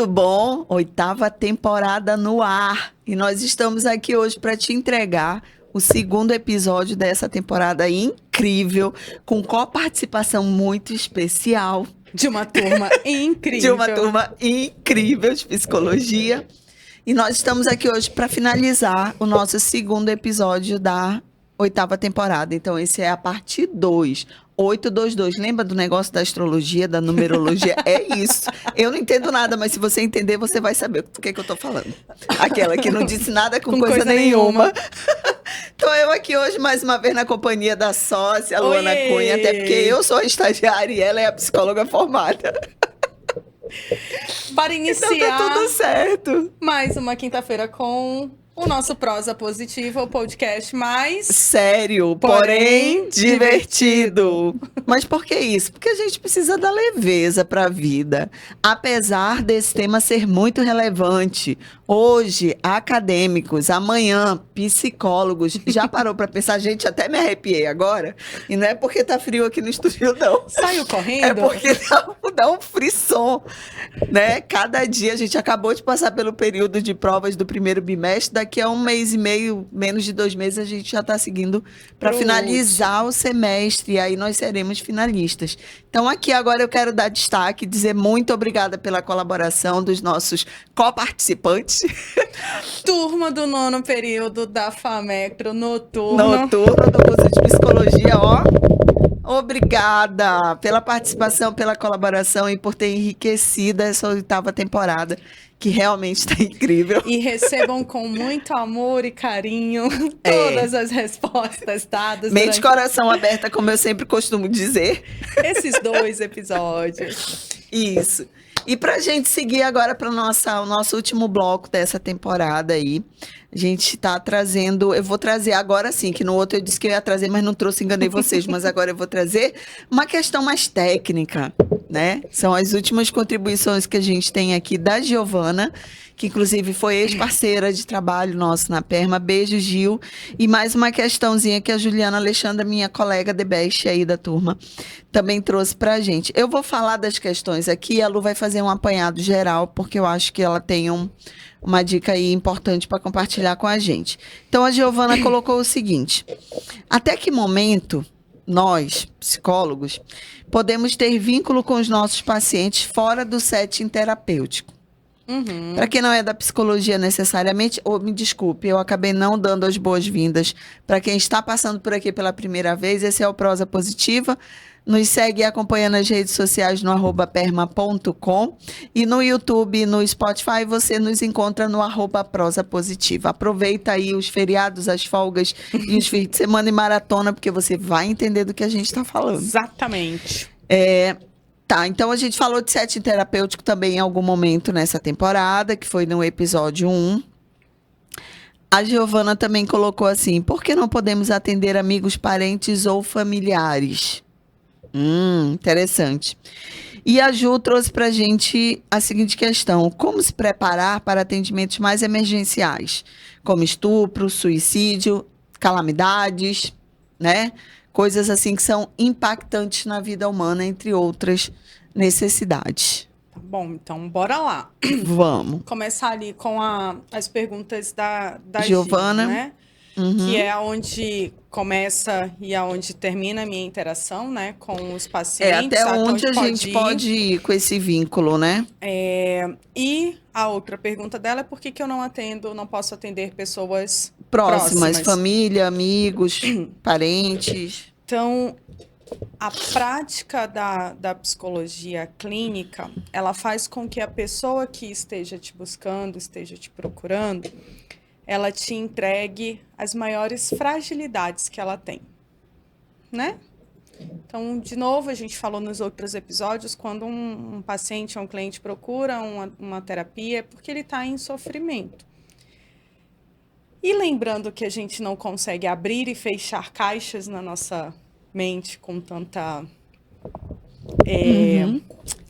Muito bom, 8ª temporada no ar. E nós estamos aqui hoje para te entregar o 2º episódio dessa temporada incrível, com coparticipação muito especial. De uma turma incrível. De uma turma incrível de psicologia. E nós estamos aqui hoje para finalizar o nosso 2º episódio da 8ª temporada. Então, esse é a parte 2. 822. Lembra do negócio da astrologia, da numerologia? É isso. Eu não entendo nada, mas se você entender, você vai saber do que eu tô falando. Aquela que não disse nada com coisa nenhuma. Então, eu aqui hoje, mais uma vez, na companhia da sócia, Luana Cunha, até porque eu sou a estagiária e ela é a psicóloga formada. Para iniciar, então tá tudo certo. Mais uma quinta-feira com o nosso Prosa Positiva, o podcast mais... sério, porém divertido. Mas por que isso? Porque a gente precisa dar leveza para a vida. Apesar desse tema ser muito relevante. Hoje, acadêmicos, amanhã, psicólogos. Já parou para pensar? Gente, até me arrepiei agora. E não é porque tá frio aqui no estúdio, não. Saiu correndo? É porque dá um frisson, né? Cada dia, a gente acabou de passar pelo período de provas do primeiro bimestre. Daqui a 1 mês e meio, menos de 2 meses, a gente já está seguindo para finalizar o semestre. E aí nós seremos finalistas. Então, aqui agora eu quero dar destaque, dizer muito obrigada pela colaboração dos nossos coparticipantes. Turma do 9º período da FAMectro, noturno do curso de psicologia, ó. Obrigada pela participação, pela colaboração e por ter enriquecido essa 8ª temporada, que realmente está incrível. E recebam com muito amor e carinho todas as respostas dadas. Mente e coração aberta, como eu sempre costumo dizer. Esses 2 episódios. Isso. E para a gente seguir agora para o nosso último bloco dessa temporada aí, a gente está trazendo, eu vou trazer agora sim, que no outro eu disse que eu ia trazer, mas não trouxe, enganei vocês, mas agora eu vou trazer uma questão mais técnica, né? São as últimas contribuições que a gente tem aqui da Giovana, que inclusive foi ex-parceira de trabalho nosso na Perma. Beijo, Gil. E mais uma questãozinha que a Juliana Alexandra, minha colega de best aí da turma, também trouxe pra gente. Eu vou falar das questões aqui, a Lu vai fazer um apanhado geral, porque eu acho que ela tem uma dica aí importante para compartilhar com a gente. Então, a Giovana colocou o seguinte: até que momento nós, psicólogos, podemos ter vínculo com os nossos pacientes fora do setting terapêutico? Para quem não é da psicologia necessariamente, me desculpe, eu acabei não dando as boas-vindas para quem está passando por aqui pela primeira vez. Esse é o Prosa Positiva. Nos segue e acompanha nas redes sociais no @perma.com e no YouTube e no Spotify você nos encontra no @prosa positiva. Aproveita aí os feriados, as folgas e os fins de semana e maratona, porque você vai entender do que a gente está falando. Exatamente. Tá, então a gente falou de setting terapêutico também em algum momento nessa temporada, que foi no episódio 1. A Giovana também colocou assim: por que não podemos atender amigos, parentes ou familiares? Interessante. E a Ju trouxe pra gente a seguinte questão: como se preparar para atendimentos mais emergenciais, como estupro, suicídio, calamidades, né? Coisas assim que são impactantes na vida humana, entre outras necessidades. Tá bom, então bora lá. Vamos. Começar ali com as perguntas da Giovana, Gil, né? Que é onde começa e aonde termina a minha interação, né, com os pacientes. Até onde a gente pode ir com esse vínculo, né? E a outra pergunta dela é por que eu não posso atender pessoas próximas, família, amigos, parentes. Então, a prática da psicologia clínica, ela faz com que a pessoa que esteja te buscando, esteja te procurando, ela te entregue as maiores fragilidades que ela tem, né? Então, de novo, a gente falou nos outros episódios, quando um paciente ou um cliente procura uma terapia, é porque ele está em sofrimento. E lembrando que a gente não consegue abrir e fechar caixas na nossa mente com tanta...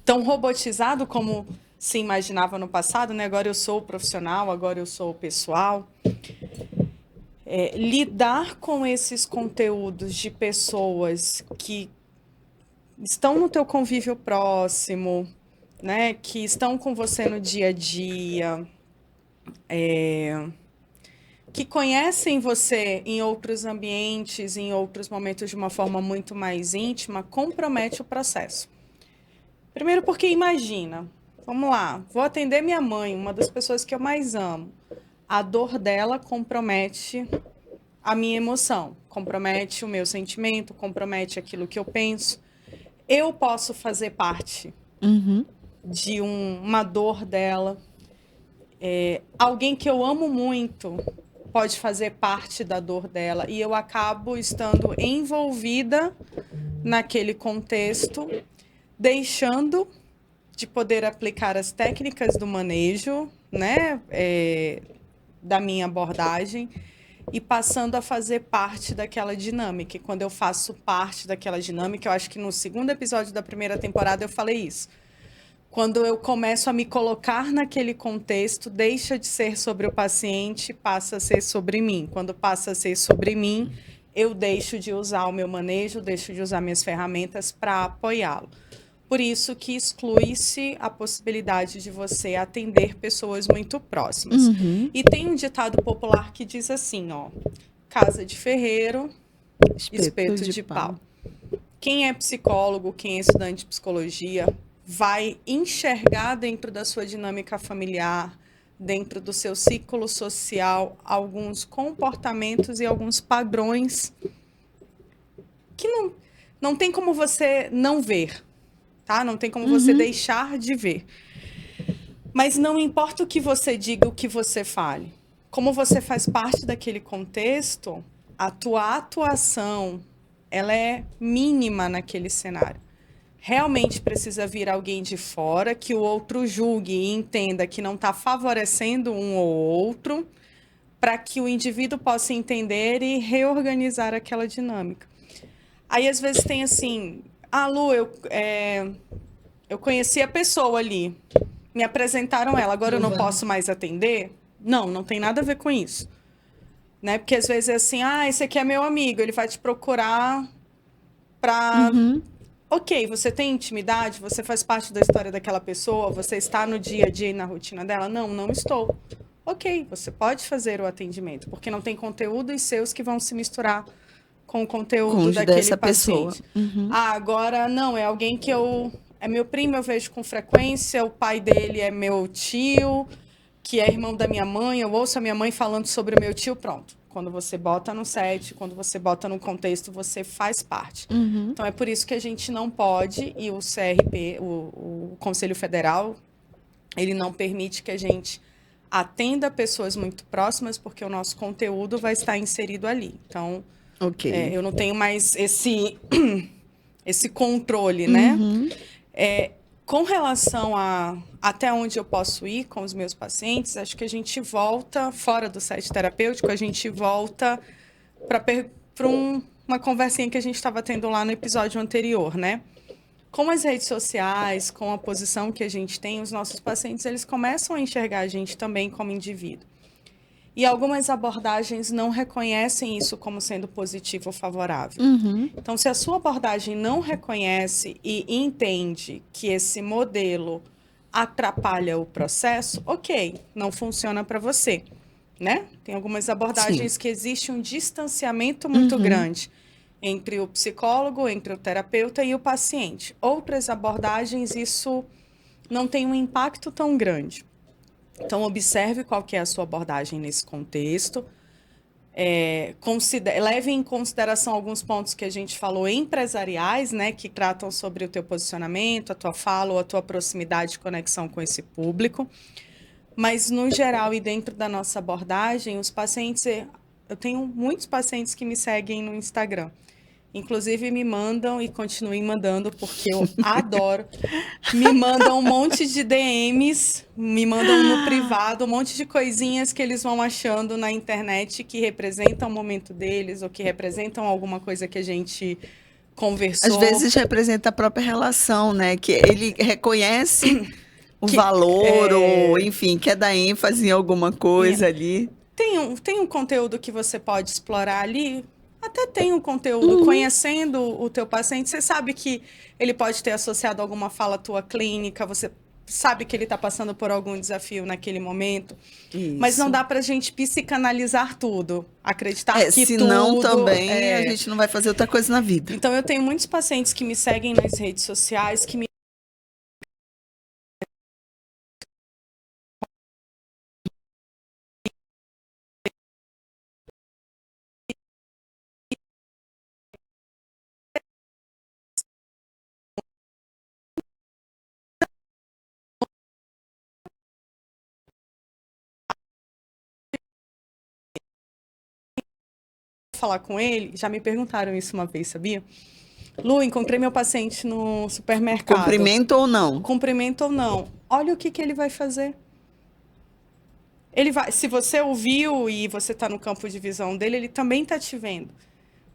tão robotizado como se imaginava no passado, né? Agora eu sou o profissional, agora eu sou o pessoal. Lidar com esses conteúdos de pessoas que estão no teu convívio próximo, né, que estão com você no dia a dia, que conhecem você em outros ambientes, em outros momentos de uma forma muito mais íntima, compromete o processo. Primeiro porque imagina, vamos lá, vou atender minha mãe, uma das pessoas que eu mais amo. A dor dela compromete a minha emoção, compromete o meu sentimento, compromete aquilo que eu penso. Eu posso fazer parte de uma dor dela. Alguém que eu amo muito pode fazer parte da dor dela e eu acabo estando envolvida naquele contexto, deixando de poder aplicar as técnicas do manejo, né, da minha abordagem e passando a fazer parte daquela dinâmica. E quando eu faço parte daquela dinâmica, eu acho que no segundo episódio da primeira temporada eu falei isso. Quando eu começo a me colocar naquele contexto, deixa de ser sobre o paciente, passa a ser sobre mim. Quando passa a ser sobre mim, eu deixo de usar o meu manejo, deixo de usar minhas ferramentas para apoiá-lo. Por isso que exclui-se a possibilidade de você atender pessoas muito próximas. E tem um ditado popular que diz assim, ó, casa de ferreiro, espeto de pau. Quem é psicólogo, quem é estudante de psicologia, vai enxergar dentro da sua dinâmica familiar, dentro do seu ciclo social, alguns comportamentos e alguns padrões que não tem como você não ver, tá? Não tem como você deixar de ver. Mas não importa o que você diga, o que você fale. Como você faz parte daquele contexto, a tua atuação, ela é mínima naquele cenário. Realmente precisa vir alguém de fora que o outro julgue e entenda que não está favorecendo um ou outro, para que o indivíduo possa entender e reorganizar aquela dinâmica. Aí, às vezes, tem assim, Lu, eu conheci a pessoa ali, me apresentaram ela, agora eu não posso mais atender? Não tem nada a ver com isso. Né? Porque, às vezes, é assim, esse aqui é meu amigo, ele vai te procurar para... Ok, você tem intimidade, você faz parte da história daquela pessoa, você está no dia a dia e na rotina dela? Não estou. Ok, você pode fazer o atendimento, porque não tem conteúdos seus que vão se misturar com o conteúdo daquele paciente. Agora não, é alguém que é meu primo, eu vejo com frequência, o pai dele é meu tio, que é irmão da minha mãe, eu ouço a minha mãe falando sobre o meu tio, pronto. Quando você bota no set, quando você bota no contexto, você faz parte. Então, é por isso que a gente não pode, e o CRP, o Conselho Federal, ele não permite que a gente atenda pessoas muito próximas, porque o nosso conteúdo vai estar inserido ali. Então, eu não tenho mais esse controle, né? Com relação a até onde eu posso ir com os meus pacientes, acho que a gente volta, fora do set terapêutico, a gente volta para uma conversinha que a gente estava tendo lá no episódio anterior, né? Com as redes sociais, com a posição que a gente tem, os nossos pacientes, eles começam a enxergar a gente também como indivíduo. E algumas abordagens não reconhecem isso como sendo positivo ou favorável. Então, se a sua abordagem não reconhece e entende que esse modelo atrapalha o processo, ok, não funciona para você, né? Tem algumas abordagens que existe um distanciamento muito grande entre o psicólogo, entre o terapeuta e o paciente. Outras abordagens, isso não tem um impacto tão grande. Então, observe qual que é a sua abordagem nesse contexto. Leve em consideração alguns pontos que a gente falou empresariais, né, que tratam sobre o teu posicionamento, a tua fala ou a tua proximidade e conexão com esse público. Mas, no geral, e dentro da nossa abordagem, os pacientes... Eu tenho muitos pacientes que me seguem no Instagram. Inclusive, me mandam e continuem mandando, porque eu adoro. Me mandam um monte de DMs, me mandam no privado, um monte de coisinhas que eles vão achando na internet que representam o momento deles ou que representam alguma coisa que a gente conversou. Às vezes representa a própria relação, né? Que ele reconhece o valor ou, enfim, quer dar ênfase em alguma coisa ali. Tem um conteúdo que você pode explorar ali. Até tem um conteúdo, conhecendo o teu paciente, você sabe que ele pode ter associado alguma fala tua clínica, você sabe que ele está passando por algum desafio naquele momento. Mas não Isso. dá pra gente psicanalizar tudo. Acreditar que Senão tudo... também a gente não vai fazer outra coisa na vida. Então, eu tenho muitos pacientes que me seguem nas redes sociais, que me falar com ele, já me perguntaram isso uma vez, sabia? Lu, encontrei meu paciente no supermercado. Cumprimento ou não? Cumprimento ou não? Olha o que ele vai fazer. Ele vai, se você ouviu e você está no campo de visão dele, ele também está te vendo.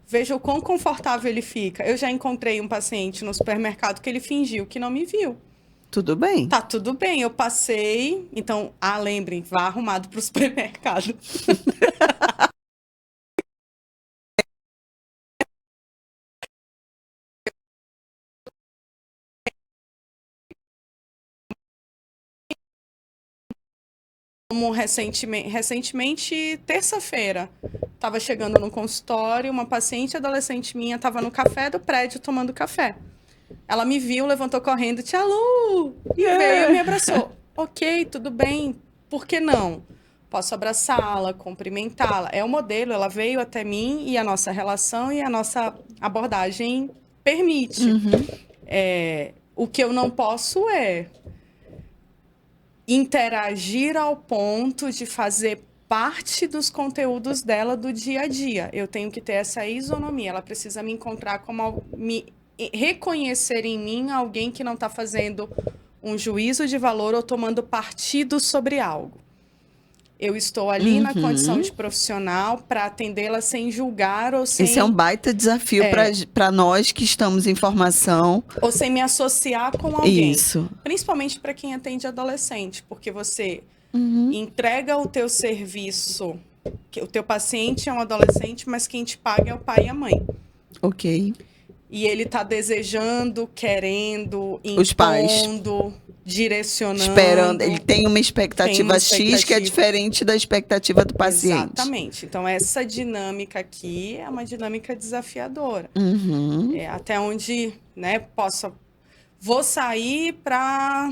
Veja o quão confortável ele fica. Eu já encontrei um paciente no supermercado que ele fingiu que não me viu. Tudo bem. Tá tudo bem, eu passei. Então, lembrem, vá arrumado para o supermercado. Como recentemente terça-feira, estava chegando no consultório, uma paciente adolescente minha estava no café do prédio tomando café. Ela me viu, levantou correndo, tia Lu, e veio e me abraçou. Ok, tudo bem, por que não? Posso abraçá-la, cumprimentá-la. É o modelo, ela veio até mim e a nossa relação e a nossa abordagem permite. O que eu não posso é interagir ao ponto de fazer parte dos conteúdos dela do dia a dia. Eu tenho que ter essa isonomia. Ela precisa me encontrar como me reconhecer em mim alguém que não está fazendo um juízo de valor ou tomando partido sobre algo. Eu estou ali na condição de profissional para atendê-la sem julgar ou sem... Esse é um baita desafio para nós que estamos em formação. Ou sem me associar com alguém. Isso. Principalmente para quem atende adolescente, porque você entrega o teu serviço, que o teu paciente é um adolescente, mas quem te paga é o pai e a mãe. Ok. E ele está desejando, querendo, Os pais. impondo, direcionando. Esperando. Ele tem uma expectativa X que é diferente da expectativa do paciente. Exatamente. Então, essa dinâmica aqui é uma dinâmica desafiadora. Até onde, né, vou sair para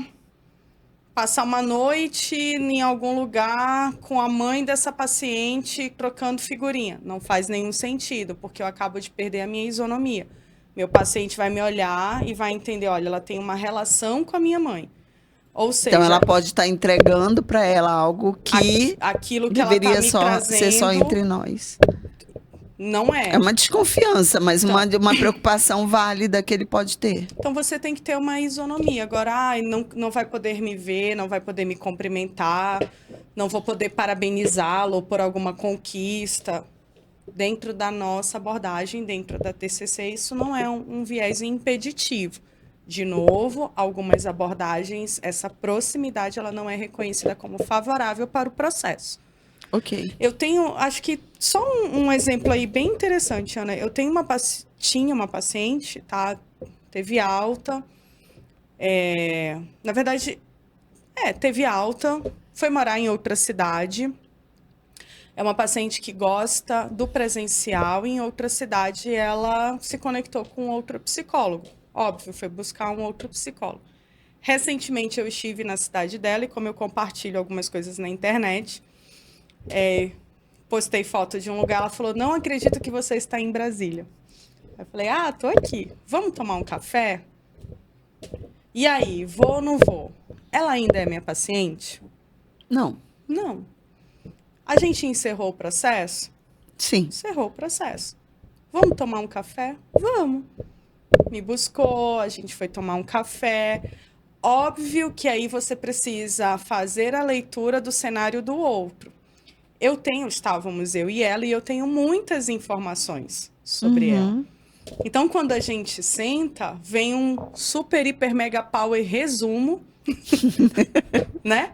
passar uma noite em algum lugar com a mãe dessa paciente trocando figurinha. Não faz nenhum sentido, porque eu acabo de perder a minha isonomia. Meu paciente vai me olhar e vai entender, olha, ela tem uma relação com a minha mãe. Ou seja... Então, ela pode estar entregando para ela algo que aquilo que deveria ela tá me ser só entre nós. Não é. É uma desconfiança, mas uma preocupação válida que ele pode ter. Então, você tem que ter uma isonomia. Agora, não vai poder me ver, não vai poder me cumprimentar, não vou poder parabenizá-lo por alguma conquista. Dentro da nossa abordagem, dentro da TCC, isso não é um viés impeditivo. De novo, algumas abordagens, essa proximidade, ela não é reconhecida como favorável para o processo. Ok. Eu tenho, acho que, só um exemplo aí bem interessante, Ana. Eu tenho tinha uma paciente, tá? Teve alta. Na verdade, teve alta, foi morar em outra cidade. É uma paciente que gosta do presencial. Em outra cidade, ela se conectou com outro psicólogo. Óbvio, foi buscar um outro psicólogo. Recentemente, eu estive na cidade dela e como eu compartilho algumas coisas na internet, postei foto de um lugar, ela falou, não acredito que você está em Brasília. Eu falei, tô aqui, vamos tomar um café? E aí, vou ou não vou? Ela ainda é minha paciente? Não. Não. A gente encerrou o processo? Sim. Encerrou o processo. Vamos tomar um café? Vamos. Me buscou, a gente foi tomar um café. Óbvio que aí você precisa fazer a leitura do cenário do outro. Estávamos eu e ela, e eu tenho muitas informações sobre ela. Então, quando a gente senta, vem um super, hiper, mega power resumo, né?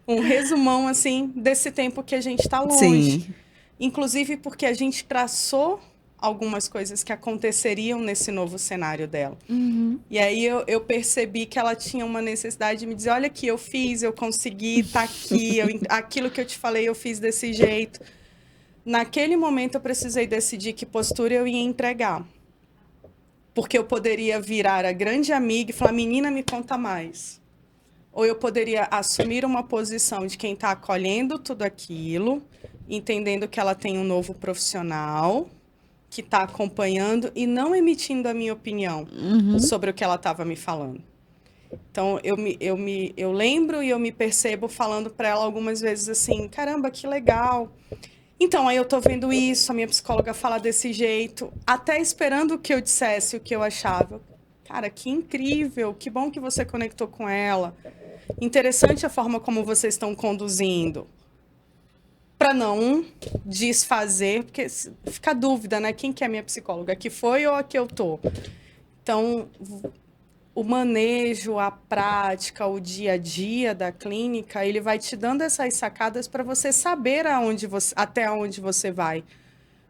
Um resumão, assim, desse tempo que a gente está longe. Sim. Inclusive porque a gente traçou algumas coisas que aconteceriam nesse novo cenário dela. Uhum. E aí eu percebi que ela tinha uma necessidade de me dizer, olha aqui, eu fiz, eu consegui, tá aqui, aquilo que eu te falei, eu fiz desse jeito. Naquele momento eu precisei decidir que postura eu ia entregar. Porque eu poderia virar a grande amiga e falar, menina, me conta mais. Ou eu poderia assumir uma posição de quem está acolhendo tudo aquilo, entendendo que ela tem um novo profissional, que está acompanhando e não emitindo a minha opinião sobre o que ela estava me falando. Então, eu lembro e eu me percebo falando para ela algumas vezes assim, caramba, que legal. Então, aí eu tô vendo isso, a minha psicóloga fala desse jeito, até esperando que eu dissesse o que eu achava. Cara, que incrível, que bom que você conectou com ela. Interessante a forma como vocês estão conduzindo. Para não desfazer, porque fica dúvida, né? Quem que é minha psicóloga? A que foi ou a que eu tô? Então, o manejo, a prática, o dia a dia da clínica, ele vai te dando essas sacadas para você saber até onde você vai.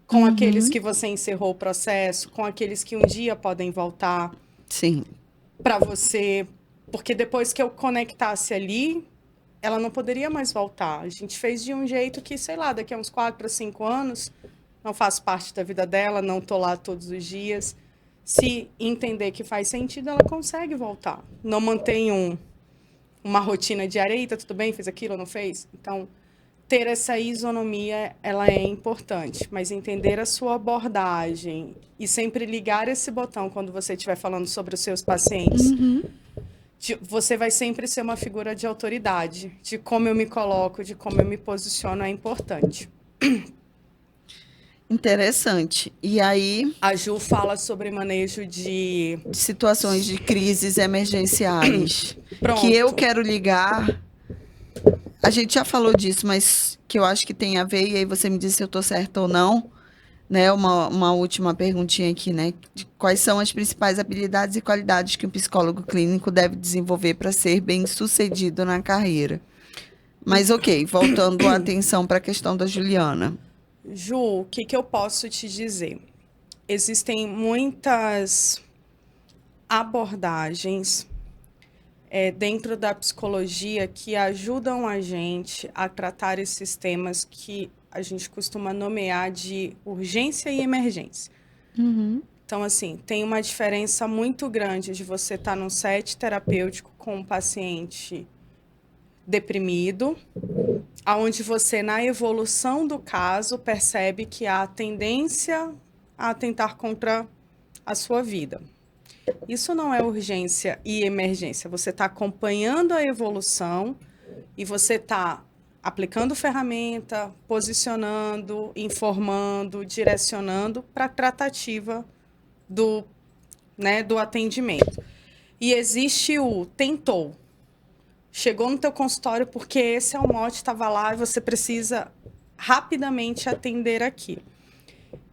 Com aqueles que você encerrou o processo, com aqueles que um dia podem voltar. Sim. Para você, porque depois que eu conectasse ali, ela não poderia mais voltar. A gente fez de um jeito que, sei lá, daqui a uns 4 a 5 anos, não faço parte da vida dela, não tô lá todos os dias. Se entender que faz sentido, ela consegue voltar. Não mantém uma rotina diária, eita, tudo bem, fez aquilo, não fez? Então, ter essa isonomia, ela é importante, mas entender a sua abordagem e sempre ligar esse botão quando você estiver falando sobre os seus pacientes. Você vai sempre ser uma figura de autoridade, de como eu me coloco, de como eu me posiciono, é importante. Interessante. E aí, A Ju fala sobre manejo de situações de crises emergenciais. Pronto. Que eu quero ligar. A gente já falou disso, mas que eu acho que tem a ver, e aí você me diz se eu estou certa ou não. Né? Uma última perguntinha aqui, né? De quais são as principais habilidades e qualidades que um psicólogo clínico deve desenvolver para ser bem-sucedido na carreira? Mas, ok, voltando a atenção para a questão da Juliana. Ju, o que eu posso te dizer? Existem muitas abordagens dentro da psicologia que ajudam a gente a tratar esses temas que a gente costuma nomear de urgência e emergência. Então, assim, tem uma diferença muito grande de você estar num set terapêutico com um paciente deprimido, aonde você, na evolução do caso, percebe que há tendência a atentar contra a sua vida. Isso não é urgência e emergência. Você está acompanhando a evolução e você está aplicando ferramenta, posicionando, informando, direcionando para a tratativa do atendimento. E existe o tentou. Chegou no teu consultório porque esse é o mote, estava lá e você precisa rapidamente atender aqui.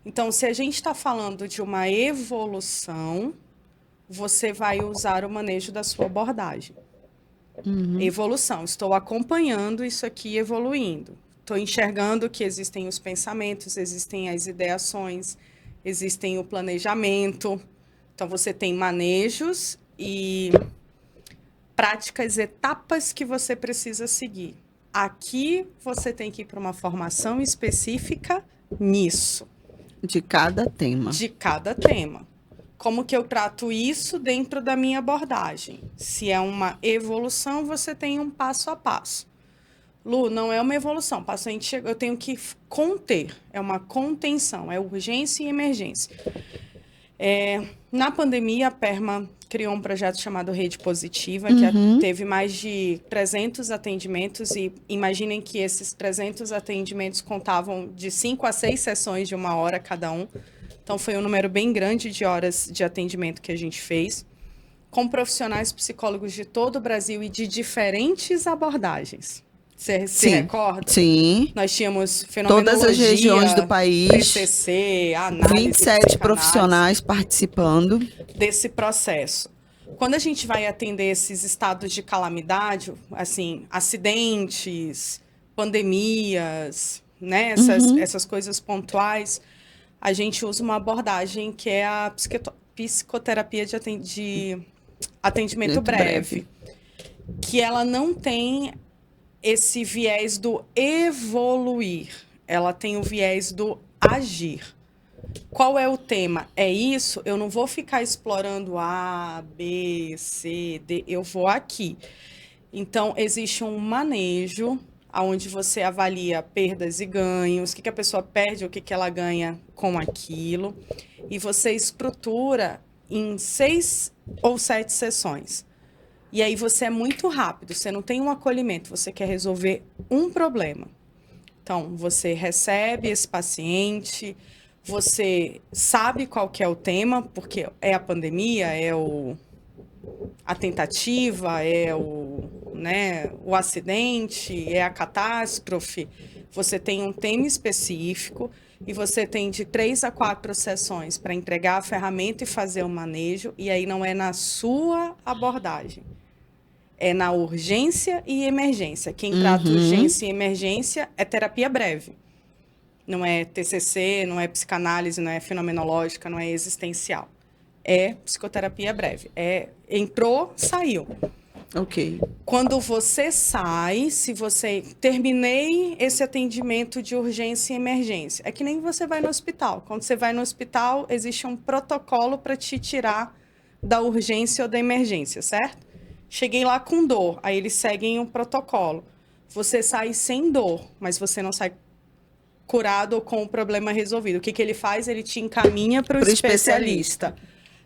Então, se a gente está falando de uma evolução, você vai usar o manejo da sua abordagem. Evolução, estou acompanhando isso aqui evoluindo. Estou enxergando que existem os pensamentos, existem as ideações, existem o planejamento. Então, você tem manejos e práticas, etapas que você precisa seguir. Aqui, você tem que ir para uma formação específica nisso. De cada tema. De cada tema. Como que eu trato isso dentro da minha abordagem? Se é uma evolução, você tem um passo a passo. Lu, não é uma evolução. O paciente chega, eu tenho que conter. É uma contenção, é urgência e emergência. Na pandemia, a Perma criou um projeto chamado Rede Positiva, que teve mais de 300 atendimentos, e imaginem que esses 300 atendimentos contavam de 5 a 6 sessões de 1 hora cada um. Então, foi um número bem grande de horas de atendimento que a gente fez, com profissionais psicólogos de todo o Brasil e de diferentes abordagens. Você se recorda? Sim. Nós tínhamos fenomenologia, todas as regiões do país, TCC, análise, 27 profissionais participando desse processo. Quando a gente vai atender esses estados de calamidade, assim, acidentes, pandemias, né, essas coisas pontuais, a gente usa uma abordagem que é a psicoterapia de atendimento breve, que ela não tem esse viés do evoluir, ela tem o viés do agir. Qual é o tema? É isso? Eu não vou ficar explorando A, B, C, D, eu vou aqui. Então, existe um manejo onde você avalia perdas e ganhos, o que a pessoa perde, o que ela ganha com aquilo, e você estrutura em 6 ou 7 sessões. E aí você é muito rápido, você não tem um acolhimento, você quer resolver um problema. Então, você recebe esse paciente, você sabe qual que é o tema, porque é a pandemia, é a tentativa, é o acidente, é a catástrofe. Você tem um tema específico e você tem de 3 a 4 sessões para entregar a ferramenta e fazer o manejo, e aí não é na sua abordagem. É na urgência e emergência. Quem trata urgência e emergência é terapia breve. Não é TCC, não é psicanálise, não é fenomenológica, não é existencial. É psicoterapia breve. Entrou, saiu. Ok. Quando você sai, se você... Terminei esse atendimento de urgência e emergência. É que nem você vai no hospital. Quando você vai no hospital, existe um protocolo para te tirar da urgência ou da emergência, certo? Cheguei lá com dor, aí eles seguem um protocolo. Você sai sem dor, mas você não sai curado ou com o problema resolvido. O que ele faz? Ele te encaminha para o especialista.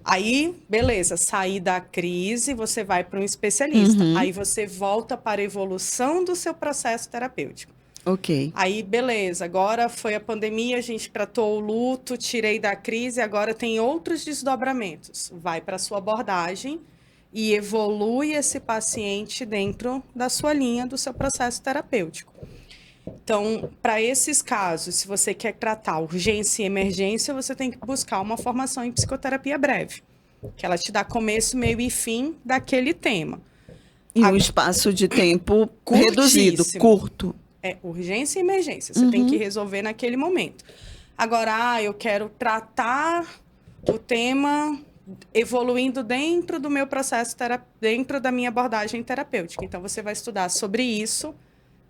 Aí, beleza, sair da crise, você vai para um especialista. Aí você volta para a evolução do seu processo terapêutico. Ok. Aí, beleza, agora foi a pandemia, a gente tratou o luto, tirei da crise, agora tem outros desdobramentos. Vai para a sua abordagem e evolui esse paciente dentro da sua linha, do seu processo terapêutico. Então, para esses casos, se você quer tratar urgência e emergência, você tem que buscar uma formação em psicoterapia breve, que ela te dá começo, meio e fim daquele tema. E um espaço de tempo reduzido, curto. É urgência e emergência, você tem que resolver naquele momento. Agora, eu quero tratar o tema evoluindo dentro do meu processo, dentro da minha abordagem terapêutica. Então, você vai estudar sobre isso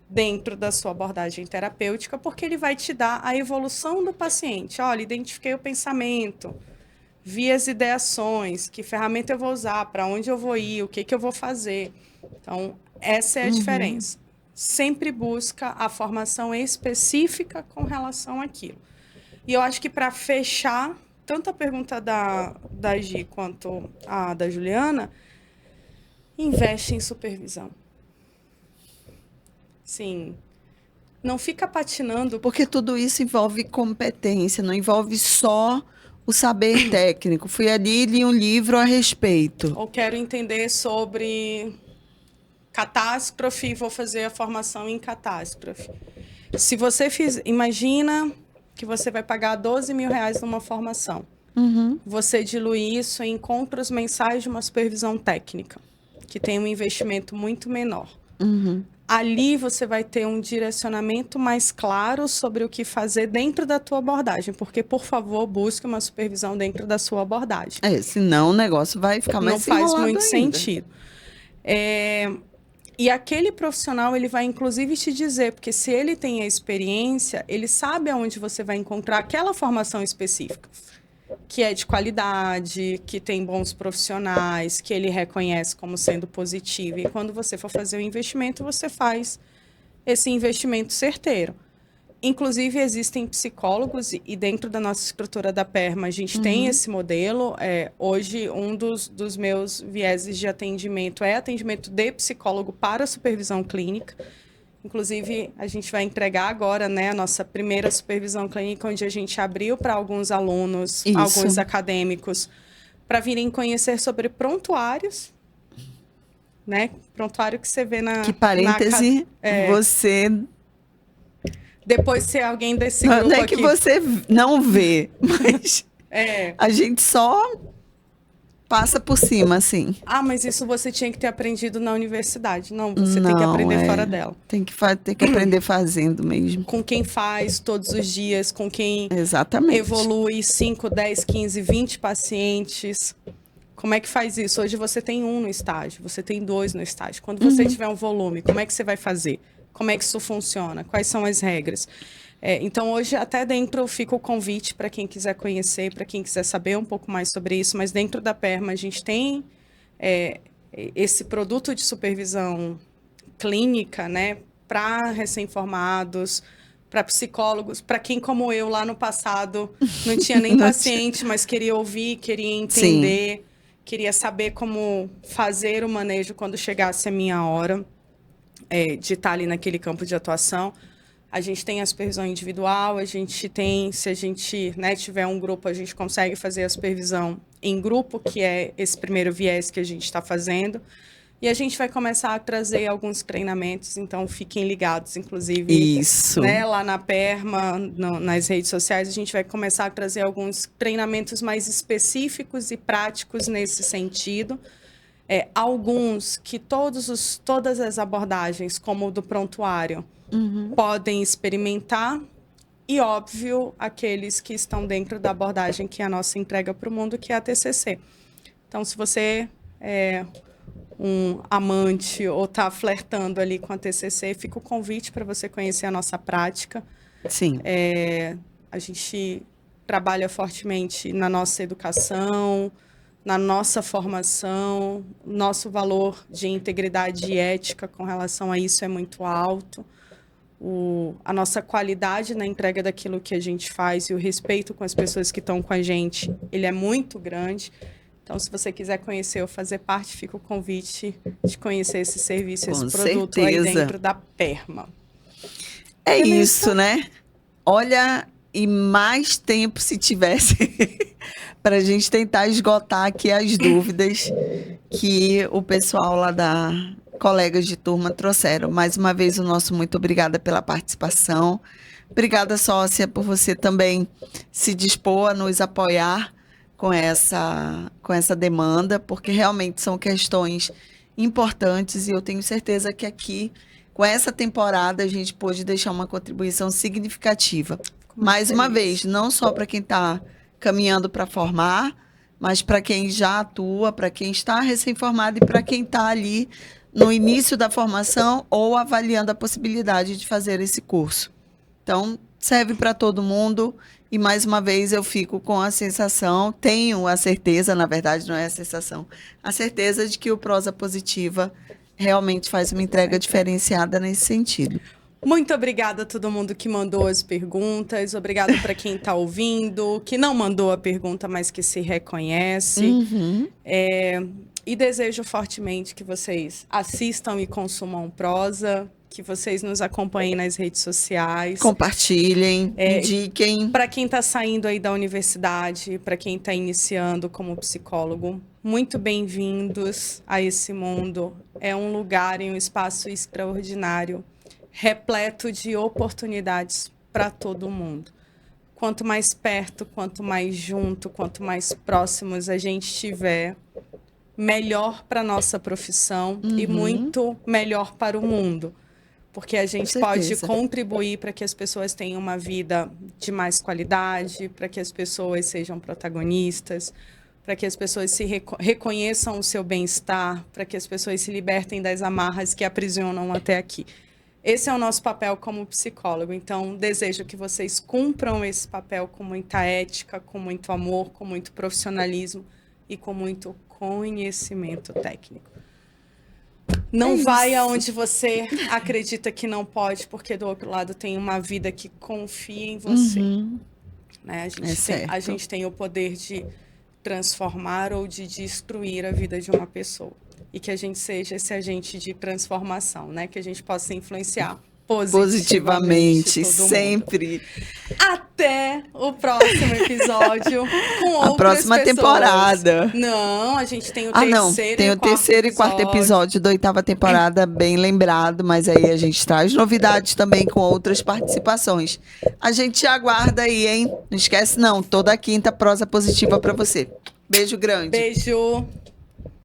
dentro da sua abordagem terapêutica, porque ele vai te dar a evolução do paciente. Olha, identifiquei o pensamento, vi as ideações, que ferramenta eu vou usar, para onde eu vou ir, o que eu vou fazer. Então, essa é a diferença. Sempre busca a formação específica com relação àquilo. E eu acho que para fechar, tanto a pergunta da Gi quanto a da Juliana, investe em supervisão. Sim, não fica patinando. Porque tudo isso envolve competência, não envolve só o saber técnico. Fui ali e li um livro a respeito. Ou quero entender sobre catástrofe e vou fazer a formação em catástrofe. Se você imagina que você vai pagar 12 mil reais numa formação. Você dilui isso em encontros mensais de uma supervisão técnica, que tem um investimento muito menor. Ali você vai ter um direcionamento mais claro sobre o que fazer dentro da tua abordagem, porque, por favor, busque uma supervisão dentro da sua abordagem. Senão o negócio vai ficar mais enrolado ainda. Não faz muito sentido. E aquele profissional, ele vai inclusive te dizer, porque se ele tem a experiência, ele sabe aonde você vai encontrar aquela formação específica, que é de qualidade, que tem bons profissionais, que ele reconhece como sendo positiva. E quando você for fazer o investimento, você faz esse investimento certeiro. Inclusive, existem psicólogos, e dentro da nossa estrutura da PERMA, a gente tem esse modelo. Hoje, um dos meus vieses de atendimento é atendimento de psicólogo para supervisão clínica. Inclusive, a gente vai entregar agora, né, a nossa primeira supervisão clínica, onde a gente abriu para alguns alunos, alguns acadêmicos, para virem conhecer sobre prontuários, né? Prontuário que você vê na... Que parêntese, você... Depois, se alguém desse grupo não é aqui... que você não vê, mas a gente só passa por cima, assim. Ah, mas isso você tinha que ter aprendido na universidade. Não, você tem que Não, aprender fora dela. tem que aprender fazendo mesmo. Com quem faz todos os dias, com quem Exatamente. evolui 5, 10, 15, 20 pacientes. Como é que faz isso? Hoje você tem 1 no estágio, você tem 2 no estágio. Quando você tiver um volume, como é que você vai fazer? Como é que isso funciona? Quais são as regras? Então, hoje, até dentro, fica o convite para quem quiser conhecer, para quem quiser saber um pouco mais sobre isso. Mas dentro da Perma, a gente tem esse produto de supervisão clínica, né, para recém-formados, para psicólogos, para quem, como eu, lá no passado, não tinha nem paciente, mas queria ouvir, queria entender, queria saber como fazer o manejo quando chegasse a minha hora de estar ali naquele campo de atuação. A gente tem a supervisão individual, a gente tem, se a gente tiver um grupo, a gente consegue fazer a supervisão em grupo, que é esse primeiro viés que a gente está fazendo. E a gente vai começar a trazer alguns treinamentos, então fiquem ligados, inclusive, Isso. Lá na Perma, nas redes sociais, a gente vai começar a trazer alguns treinamentos mais específicos e práticos nesse sentido. Alguns que todas as abordagens, como o do prontuário, podem experimentar, e, óbvio, aqueles que estão dentro da abordagem que é a nossa entrega para o mundo, que é a TCC. Então, se você um amante ou está flertando ali com a TCC, fica o convite para você conhecer a nossa prática. Sim. A gente trabalha fortemente na nossa educação, na nossa formação, nosso valor de integridade e ética com relação a isso é muito alto. A nossa qualidade na entrega daquilo que a gente faz e o respeito com as pessoas que estão com a gente, ele é muito grande. Então, se você quiser conhecer ou fazer parte, fica o convite de conhecer esse serviço, esse produto aí dentro da Perma. É isso, né? Olha, e mais tempo se tivesse para a gente tentar esgotar aqui as dúvidas que o pessoal lá da colegas de turma trouxeram. Mais uma vez, o nosso muito obrigada pela participação. Obrigada, sócia, por você também se dispor a nos apoiar com essa demanda, porque realmente são questões importantes e eu tenho certeza que aqui, com essa temporada, a gente pôde deixar uma contribuição significativa. Mais uma vez, não só para quem está caminhando para formar, mas para quem já atua, para quem está recém-formado e para quem está ali no início da formação ou avaliando a possibilidade de fazer esse curso. Então, serve para todo mundo. E, mais uma vez, eu fico com a sensação, tenho a certeza, na verdade, não é a sensação, a certeza de que o Prosa Positiva realmente faz uma entrega diferenciada nesse sentido. Muito obrigada a todo mundo que mandou as perguntas, obrigada para quem está ouvindo, que não mandou a pergunta, mas que se reconhece. E desejo fortemente que vocês assistam e consumam Prosa, que vocês nos acompanhem nas redes sociais. Compartilhem, indiquem. Para quem está saindo aí da universidade, para quem está iniciando como psicólogo, muito bem-vindos a esse mundo. É um lugar e um espaço extraordinário, repleto de oportunidades para todo mundo. Quanto mais perto, quanto mais junto, quanto mais próximos a gente estiver, melhor para a nossa profissão e muito melhor para o mundo. Porque a gente pode contribuir para que as pessoas tenham uma vida de mais qualidade, para que as pessoas sejam protagonistas, para que as pessoas se reconheçam o seu bem-estar, para que as pessoas se libertem das amarras que aprisionam até aqui. Esse é o nosso papel como psicólogo. Então, desejo que vocês cumpram esse papel com muita ética, com muito amor, com muito profissionalismo e com muito conhecimento técnico. Não vai aonde você acredita que não pode, porque do outro lado tem uma vida que confia em você. Né? A gente tem o poder de transformar ou de destruir a vida de uma pessoa. E que a gente seja esse agente de transformação, né? Que a gente possa influenciar positivamente sempre. Até o próximo episódio com outras a próxima pessoas. Temporada. Não, a gente tem o terceiro e quarto episódio da 8ª temporada, bem lembrado, mas aí a gente traz novidades também com outras participações. A gente aguarda aí, hein? Não esquece não, toda quinta Prosa Positiva para você. Beijo grande. Beijo.